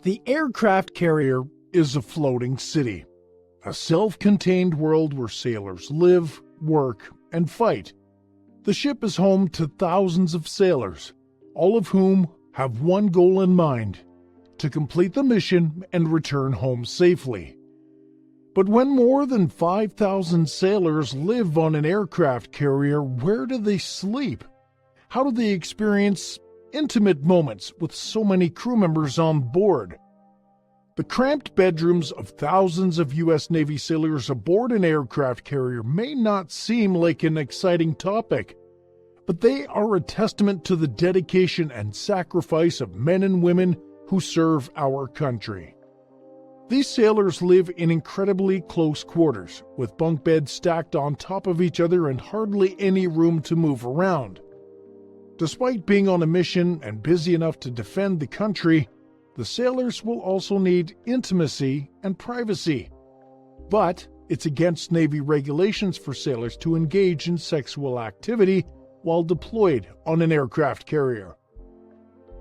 The aircraft carrier is a floating city, a self-contained world where sailors live, work, and fight. The ship is home to thousands of sailors, all of whom have one goal in mind: to complete the mission and return home safely. But when more than 5,000 sailors live on an aircraft carrier, where do they sleep? How do they experience intimate moments with so many crew members on board? The cramped bedrooms of thousands of U.S. Navy sailors aboard an aircraft carrier may not seem like an exciting topic, but they are a testament to the dedication and sacrifice of men and women who serve our country. These sailors live in incredibly close quarters, with bunk beds stacked on top of each other and hardly any room to move around. Despite being on a mission and busy enough to defend the country, the sailors will also need intimacy and privacy. But it's against Navy regulations for sailors to engage in sexual activity while deployed on an aircraft carrier.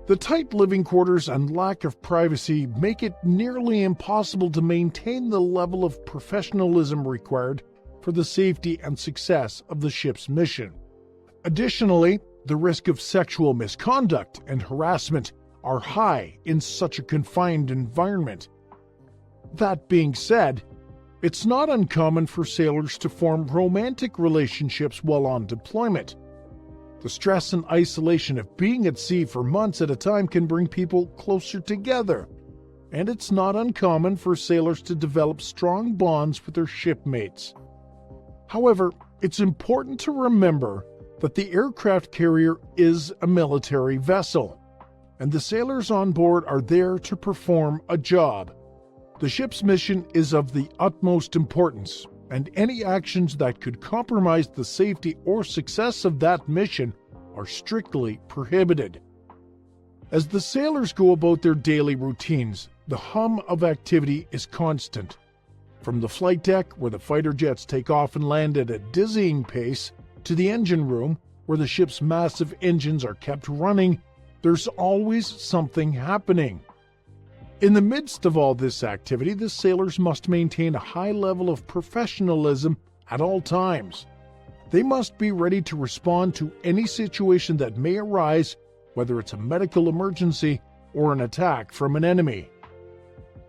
The tight living quarters and lack of privacy make it nearly impossible to maintain the level of professionalism required for the safety and success of the ship's mission. Additionally, the risk of sexual misconduct and harassment are high in such a confined environment. That being said, it's not uncommon for sailors to form romantic relationships while on deployment. The stress and isolation of being at sea for months at a time can bring people closer together, and it's not uncommon for sailors to develop strong bonds with their shipmates. However, it's important to remember that the aircraft carrier is a military vessel, and the sailors on board are there to perform a job. The ship's mission is of the utmost importance, and any actions that could compromise the safety or success of that mission are strictly prohibited. As the sailors go about their daily routines, the hum of activity is constant. From the flight deck, where the fighter jets take off and land at a dizzying pace, to the engine room, where the ship's massive engines are kept running, there's always something happening. In the midst of all this activity, the sailors must maintain a high level of professionalism at all times. They must be ready to respond to any situation that may arise, whether it's a medical emergency or an attack from an enemy.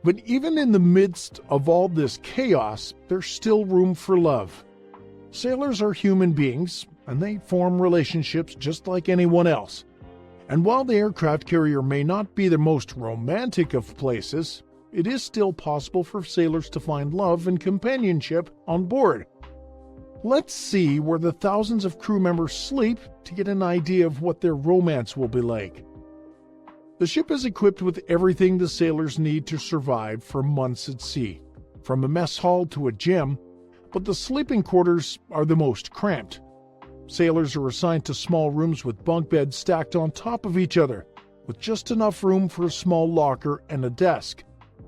But even in the midst of all this chaos, there's still room for love. Sailors are human beings, and they form relationships just like anyone else. And while the aircraft carrier may not be the most romantic of places, it is still possible for sailors to find love and companionship on board. Let's see where the thousands of crew members sleep to get an idea of what their romance will be like. The ship is equipped with everything the sailors need to survive for months at sea, from a mess hall to a gym, but the sleeping quarters are the most cramped. Sailors are assigned to small rooms with bunk beds stacked on top of each other, with just enough room for a small locker and a desk.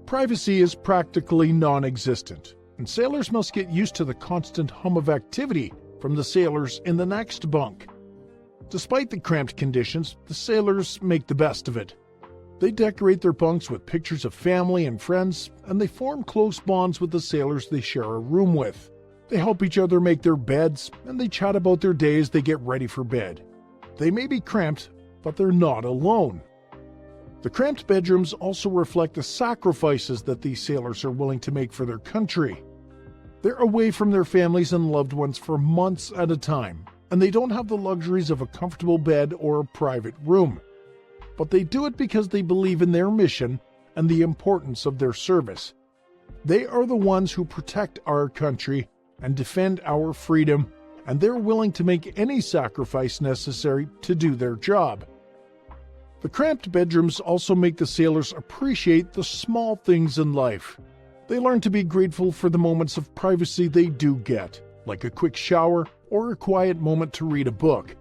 Privacy is practically non-existent, and sailors must get used to the constant hum of activity from the sailors in the next bunk. Despite the cramped conditions, the sailors make the best of it. They decorate their bunks with pictures of family and friends, and they form close bonds with the sailors they share a room with. They help each other make their beds, and they chat about their day as they get ready for bed. They may be cramped, but they're not alone. The cramped bedrooms also reflect the sacrifices that these sailors are willing to make for their country. They're away from their families and loved ones for months at a time, and they don't have the luxuries of a comfortable bed or a private room. But they do it because they believe in their mission and the importance of their service. They are the ones who protect our country and defend our freedom, and they're willing to make any sacrifice necessary to do their job. The cramped bedrooms also make the sailors appreciate the small things in life. They learn to be grateful for the moments of privacy they do get, like a quick shower or a quiet moment to read a book.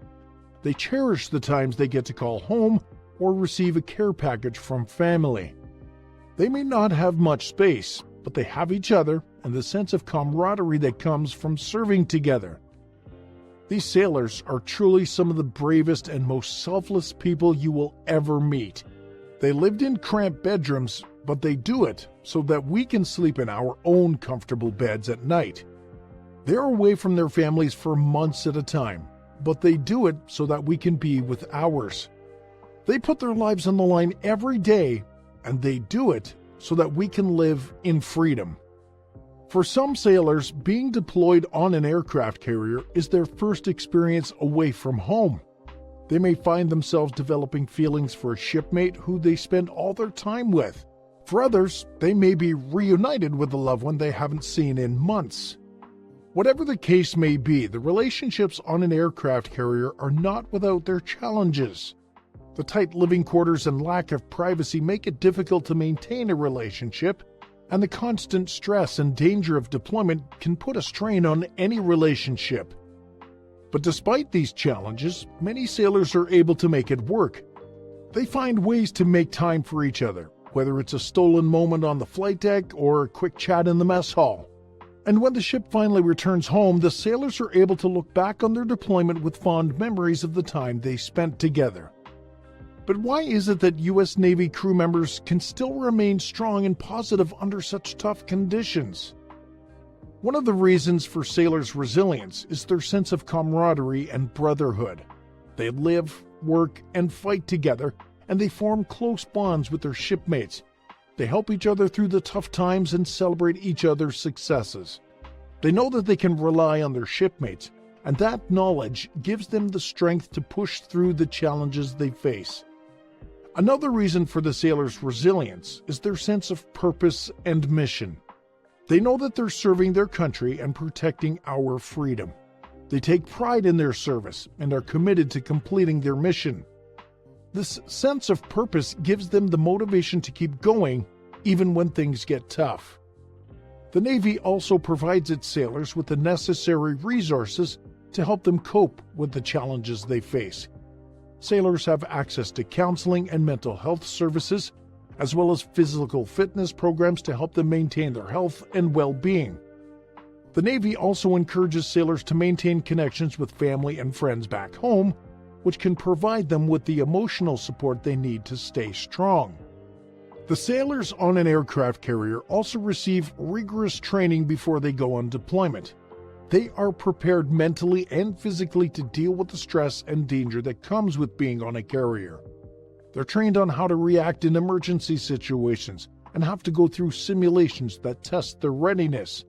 They cherish the times they get to call home or receive a care package from family. They may not have much space, but they have each other and the sense of camaraderie that comes from serving together. These sailors are truly some of the bravest and most selfless people you will ever meet. They lived in cramped bedrooms, but they do it so that we can sleep in our own comfortable beds at night. They're away from their families for months at a time, but they do it so that we can be with ours. They put their lives on the line every day, and they do it so that we can live in freedom. For some sailors, being deployed on an aircraft carrier is their first experience away from home. They may find themselves developing feelings for a shipmate who they spend all their time with. For others, they may be reunited with a loved one they haven't seen in months. Whatever the case may be, the relationships on an aircraft carrier are not without their challenges. The tight living quarters and lack of privacy make it difficult to maintain a relationship, and the constant stress and danger of deployment can put a strain on any relationship. But despite these challenges, many sailors are able to make it work. They find ways to make time for each other, whether it's a stolen moment on the flight deck or a quick chat in the mess hall. And when the ship finally returns home, the sailors are able to look back on their deployment with fond memories of the time they spent together. But why is it that U.S. Navy crew members can still remain strong and positive under such tough conditions? One of the reasons for sailors' resilience is their sense of camaraderie and brotherhood. They live, work, and fight together, and they form close bonds with their shipmates. They help each other through the tough times and celebrate each other's successes. They know that they can rely on their shipmates, and that knowledge gives them the strength to push through the challenges they face. Another reason for the sailors' resilience is their sense of purpose and mission. They know that they're serving their country and protecting our freedom. They take pride in their service and are committed to completing their mission. This sense of purpose gives them the motivation to keep going even when things get tough. The Navy also provides its sailors with the necessary resources to help them cope with the challenges they face. Sailors have access to counseling and mental health services, as well as physical fitness programs to help them maintain their health and well-being. The Navy also encourages sailors to maintain connections with family and friends back home, which can provide them with the emotional support they need to stay strong. The sailors on an aircraft carrier also receive rigorous training before they go on deployment. They are prepared mentally and physically to deal with the stress and danger that comes with being on a carrier. They're trained on how to react in emergency situations and have to go through simulations that test their readiness.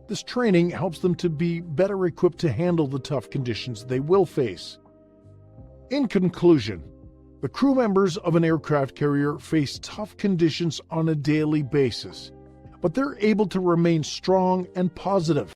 This training helps them to be better equipped to handle the tough conditions they will face. In conclusion, the crew members of an aircraft carrier face tough conditions on a daily basis, but they're able to remain strong and positive.